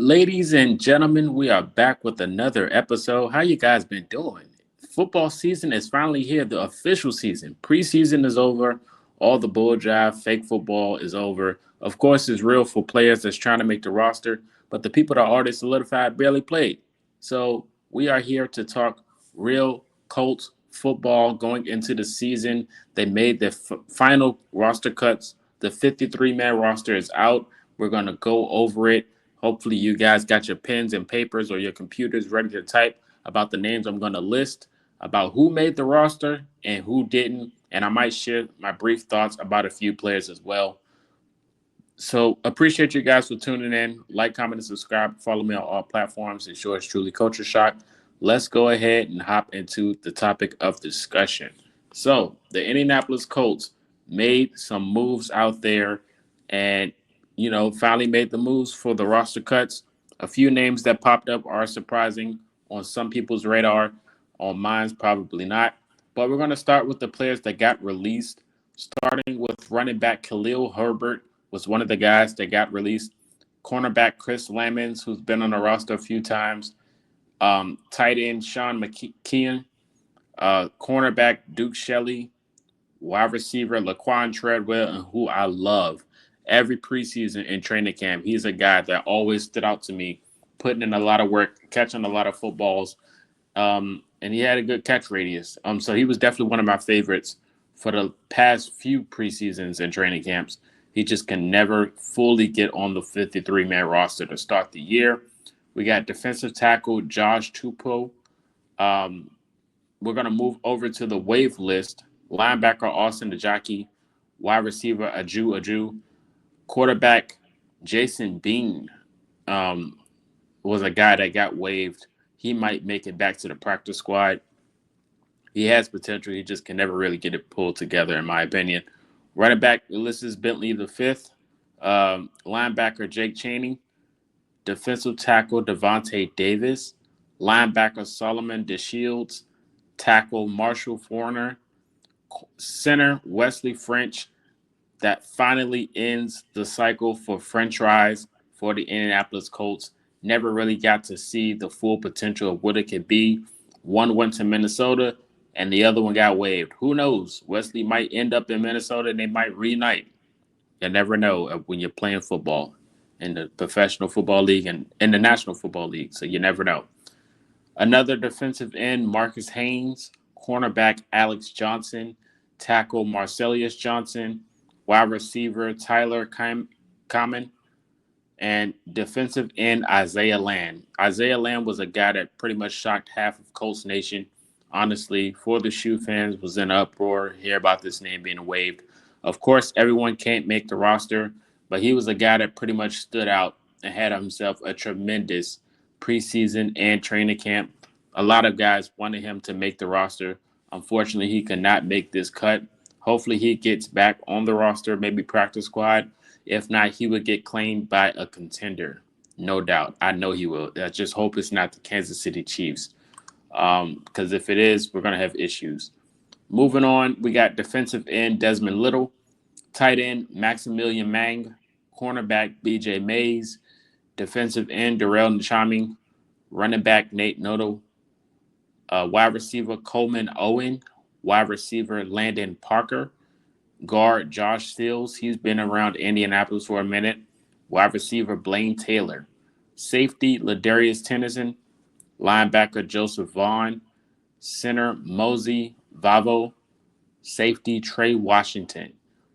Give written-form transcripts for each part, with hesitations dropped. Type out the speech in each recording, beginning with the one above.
Ladies and gentlemen, we are back with another episode. How you guys been doing? Football season is finally here, the official season. Preseason is over. All the bull jive, fake football is over. Of course, it's real for players that's trying to make the roster, but the people that are already solidified barely played. So we are here to talk real Colts football going into the season. They made the final roster cuts. The 53-man roster is out. We're going to go over it. Hopefully, you guys got your pens and papers or your computers ready to type about the names I'm going to list, about who made the roster and who didn't. And I might share my brief thoughts about a few players as well. So, appreciate you guys for tuning in. Like, comment, and subscribe. Follow me on all platforms. It's yours truly, Culture Shock. Let's go ahead and hop into the topic of discussion. So, the Indianapolis Colts made some moves out there and, finally made the moves for the roster cuts. A few names that popped up are surprising on some people's radar. On mine's, probably not. But we're going to start with the players that got released, starting with running back Khalil Herbert was one of the guys that got released. Cornerback Chris Lamons, who's been on the roster a few times. Tight end Sean McKeon. Cornerback Duke Shelley. Wide receiver Laquan Treadwell, and who I love every preseason in training camp. He's a guy that always stood out to me, putting in a lot of work, catching a lot of footballs, and he had a good catch radius. So he was definitely one of my favorites for the past few preseasons and training camps. He just can never fully get on the 53-man roster to start the year. We got defensive tackle Josh Tupou. We're going to move over to the wave list. Linebacker Austin Ajaki, wide receiver Aju, quarterback Jason Bean was a guy that got waived. He might make it back to the practice squad. He has potential. He just can never really get it pulled together, in my opinion. Running back Ulysses Bentley V, linebacker Jake Chaney, defensive tackle Devontae Davis, linebacker Solomon DeShields, tackle Marshall Foreigner, center Wesley French. That finally ends the cycle for French Rise for the Indianapolis Colts. Never really got to see the full potential of what it could be. One went to Minnesota, and the other one got waived. Who knows? Wesley might end up in Minnesota, and they might reunite. You never know when you're playing football in the professional football league and in the National Football League, so you never know. Another defensive end, Marcus Haynes, cornerback Alex Johnson, tackle Marcellus Johnson, wide receiver Tyler Common, and defensive end Isaiah Land. Isaiah Land was a guy that pretty much shocked half of Colts Nation. Honestly, for the shoe fans, was in uproar hear about this name being waived. Of course, everyone can't make the roster, but he was a guy that pretty much stood out and had himself a tremendous preseason and training camp. A lot of guys wanted him to make the roster. Unfortunately, he could not make this cut. Hopefully, he gets back on the roster, maybe practice squad. If not, he would get claimed by a contender. No doubt. I know he will. I just hope it's not the Kansas City Chiefs. Because if it is, we're going to have issues. Moving on, we got defensive end Desmond Little, tight end Maximilian Mang, cornerback BJ Mays, defensive end Darrell Nchami, running back Nate Noto, wide receiver Coleman Owen, wide receiver Landon Parker, guard Josh Sills. He's been around Indianapolis for a minute. Wide receiver Blaine Taylor. Safety Ladarius Tennyson. Linebacker Joseph Vaughn. Center Mosey Vavo. Safety Trey Washington.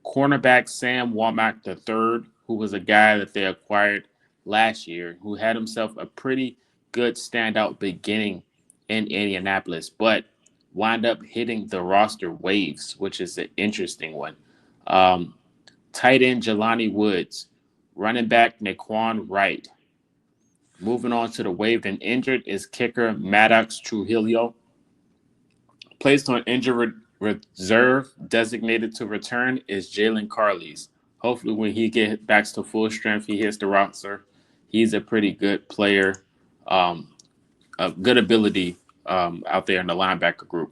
Cornerback Sam Womack III, who was a guy that they acquired last year, who had himself a pretty good standout beginning in Indianapolis, but wind up hitting the roster waves, which is an interesting one. Tight end Jelani Woods, running back Naquan Wright. Moving on to the waived and injured is kicker Maddox Trujillo. Placed on injured reserve, designated to return, is Jalen Carleys. Hopefully, when he gets back to full strength, he hits the roster. He's a pretty good player, a good ability out there in the linebacker group.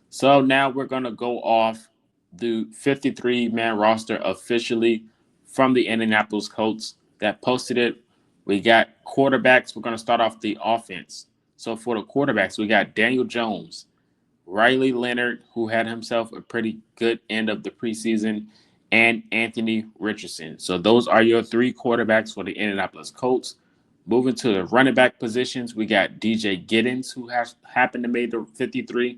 So now we're going to go off the 53-man roster officially from the Indianapolis Colts that posted it We got quarterbacks. We're going to start off the offense. So for the quarterbacks, we got Daniel Jones, Riley Leonard, who had himself a pretty good end of the preseason, and Anthony Richardson. So those are your three quarterbacks for the Indianapolis Colts. Moving to the running back positions, we got DJ Giddens, who has happened to make the 53.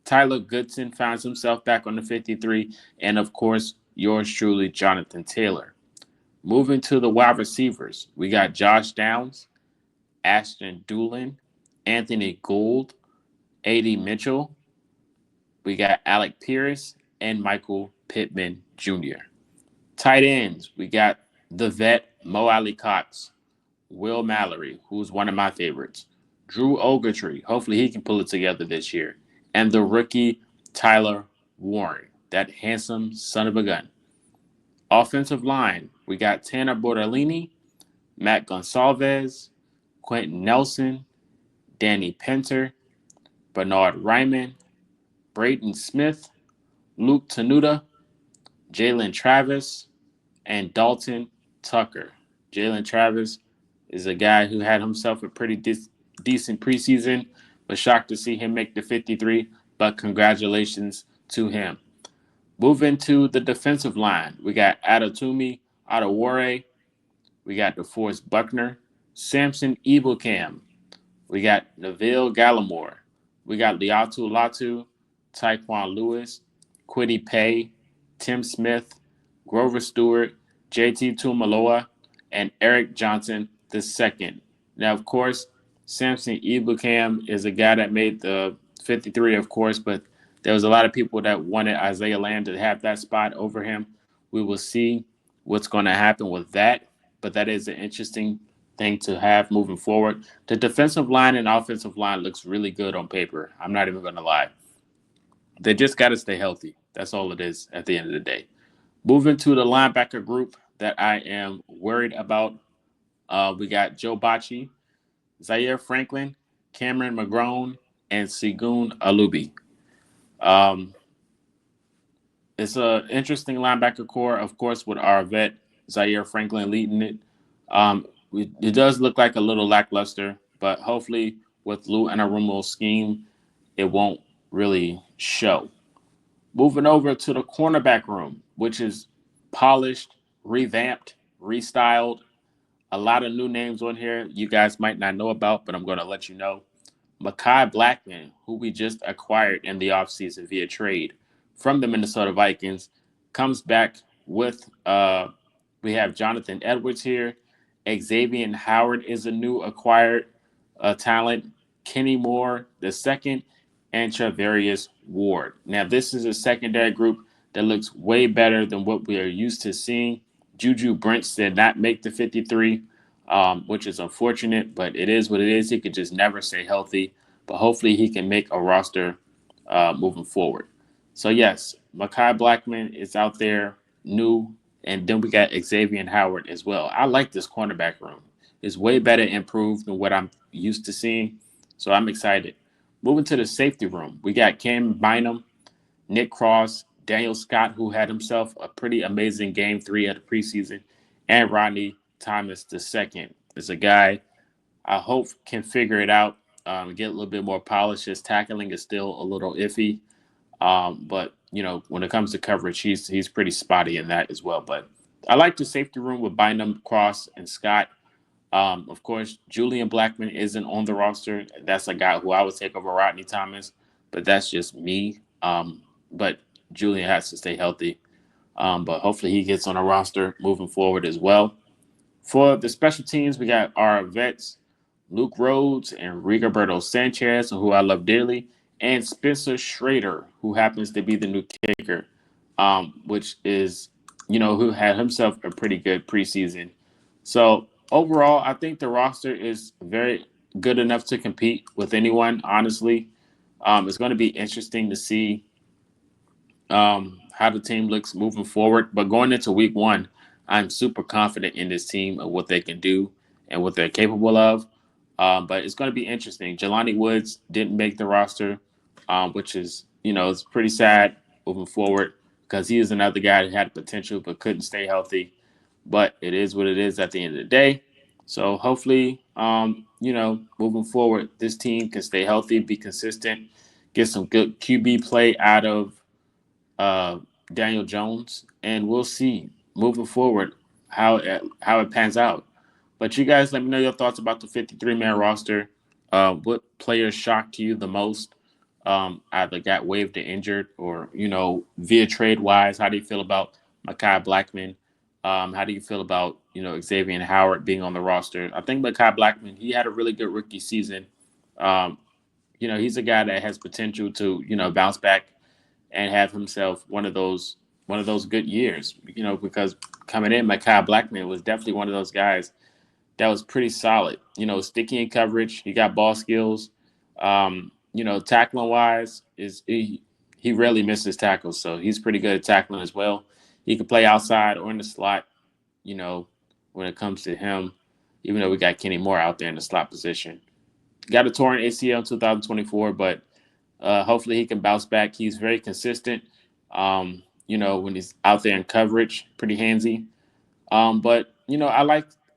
Tyler Goodson finds himself back on the 53. And of course, yours truly, Jonathan Taylor. Moving to the wide receivers, we got Josh Downs, Ashton Doolin, Anthony Gould, A.D. Mitchell. We got Alec Pierce and Michael Pittman Jr. Tight ends, we got the vet Mo Alley Cox, Will Mallory, who's one of my favorites, Drew Ogletree. Hopefully he can pull it together this year. And the rookie Tyler Warren, that handsome son of a gun. Offensive line, we got Tanner Bortolini, Matt Gonsalves, Quentin Nelson, Danny Penter, Bernard Ryman, Braden Smith, Luke Tenuta, Jalen Travis, and Dalton Tucker. Jalen Travis is a guy who had himself a pretty decent preseason. Was shocked to see him make the 53, but congratulations to him. Moving to the defensive line, we got Adatumi Adewale, we got DeForest Buckner, Samson Ebukam, we got Neville Gallimore, we got Liatu Latu, Taekwon Lewis, Kwity Paye, Tim Smith, Grover Stewart, JT Tumaloa, and Eric Johnson II. Now, of course, Samson Ebukam is a guy that made the 53, of course, but there was a lot of people that wanted Isaiah Lamb to have that spot over him. We will see what's going to happen with that, but that is an interesting thing to have moving forward. The defensive line and offensive line looks really good on paper. I'm not even going to lie. They just got to stay healthy. That's all it is at the end of the day. Moving to the linebacker group that I am worried about, we got Joe Bacci, Zaire Franklin, Cameron McGrone, and Segun Alubi. Um, it's an interesting linebacker core, of course, with our vet Zaire Franklin leading it. It does look like a little lackluster, but hopefully with Lou Anarumo's scheme, it won't really show. Moving over to the cornerback room, which is polished, revamped, restyled. A lot of new names on here you guys might not know about, but I'm going to let you know. Mekhi Blackman, who we just acquired in the offseason via trade from the Minnesota Vikings, comes back with, we have Jonathan Edwards here. Xavier Howard is a new acquired talent. Kenny Moore, the second, and Travarius Ward. Now, this is a secondary group that looks way better than what we are used to seeing. Juju Brents did not make the 53, which is unfortunate, but it is what it is. He could just never stay healthy, but hopefully he can make a roster moving forward. So, yes, Mekhi Blackman is out there, new, and then we got Xavier Howard as well. I like this cornerback room. It's way better improved than what I'm used to seeing, so I'm excited. Moving to the safety room, we got Cam Bynum, Nick Cross, Daniel Scott, who had himself a pretty amazing game 3 of the preseason, and Rodney Thomas II is a guy I hope can figure it out, get a little bit more polished. His tackling is still a little iffy, but when it comes to coverage, he's pretty spotty in that as well. But I like the safety room with Bynum, Cross, and Scott. Of course, Julian Blackman isn't on the roster. That's a guy who I would take over Rodney Thomas, but that's just me. But Julian has to stay healthy. But hopefully he gets on a roster moving forward as well. For the special teams, we got our vets, Luke Rhodes and Rigoberto Sanchez, who I love dearly, and Spencer Schrader, who happens to be the new kicker, which is, who had himself a pretty good preseason. So overall, I think the roster is very good enough to compete with anyone, honestly. It's going to be interesting to see how the team looks moving forward. But going into week 1, I'm super confident in this team of what they can do and what they're capable of. But it's going to be interesting. Jelani Woods didn't make the roster, which is, it's pretty sad moving forward because he is another guy that had potential but couldn't stay healthy. But it is what it is at the end of the day. So hopefully, moving forward, this team can stay healthy, be consistent, get some good QB play out of uh, Daniel Jones, and we'll see moving forward how it pans out. But you guys, let me know your thoughts about the 53-man roster. What players shocked you the most? Either got waived or injured, or via trade wise. How do you feel about Mekhi Blackman? How do you feel about Xavier Howard being on the roster? I think Mekhi Blackman, he had a really good rookie season. Um, he's a guy that has potential to bounce back and have himself one of those good years. Because coming in, Mekhi Blackman was definitely one of those guys that was pretty solid. Sticky in coverage. He got ball skills. Tackling wise, he rarely misses tackles, so he's pretty good at tackling as well. He can play outside or in the slot. You know, when it comes to him, even though we got Kenny Moore out there in the slot position, got a torn ACL in 2024, but hopefully he can bounce back. He's very consistent. When he's out there in coverage, pretty handsy. But I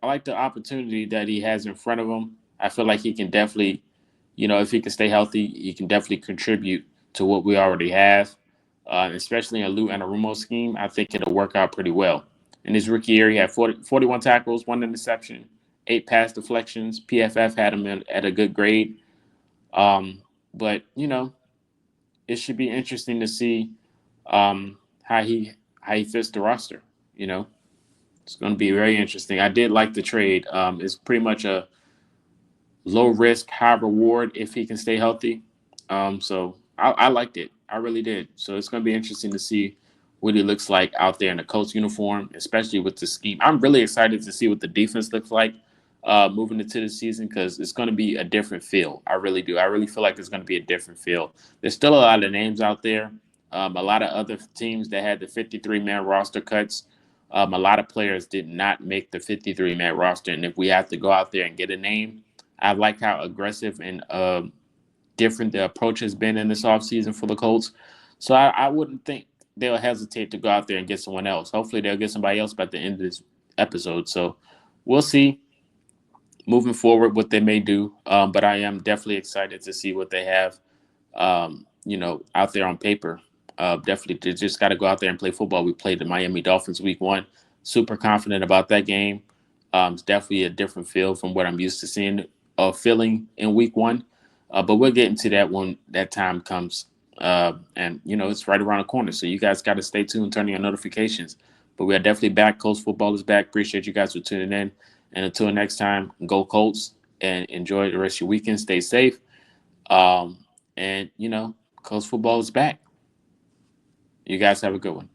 like the opportunity that he has in front of him. I feel like he can definitely, if he can stay healthy, he can definitely contribute to what we already have, especially in Lou Anarumo's scheme. I think it'll work out pretty well. In his rookie year, he had 41 tackles, one interception, 8 pass deflections. PFF had him at a good grade. But it should be interesting to see how he fits the roster. You know. It's going to be very interesting. I did like the trade. It's pretty much a low risk, high reward if he can stay healthy. So I liked it. I really did. So it's going to be interesting to see what he looks like out there in the Colts uniform, especially with the scheme. I'm really excited to see what the defense looks like moving into the season because it's going to be a different feel. I really do. I really feel like it's going to be a different feel. There's still a lot of names out there. A lot of other teams that had the 53-man roster cuts. A lot of players did not make the 53-man roster, and if we have to go out there and get a name, I like how aggressive and different the approach has been in this offseason for the Colts. So I wouldn't think they'll hesitate to go out there and get someone else. Hopefully, they'll get somebody else by the end of this episode. So we'll see moving forward what they may do. But I am definitely excited to see what they have, out there on paper. Definitely, they just got to go out there and play football. We played the Miami Dolphins week 1. Super confident about that game. It's definitely a different feel from what I'm used to seeing feeling in week 1. But we'll get into that when that time comes. And it's right around the corner. So you guys got to stay tuned, turn your notifications. But we are definitely back. Colts football is back. Appreciate you guys for tuning in. And until next time, go Colts and enjoy the rest of your weekend. Stay safe. And Colts football is back. You guys have a good one.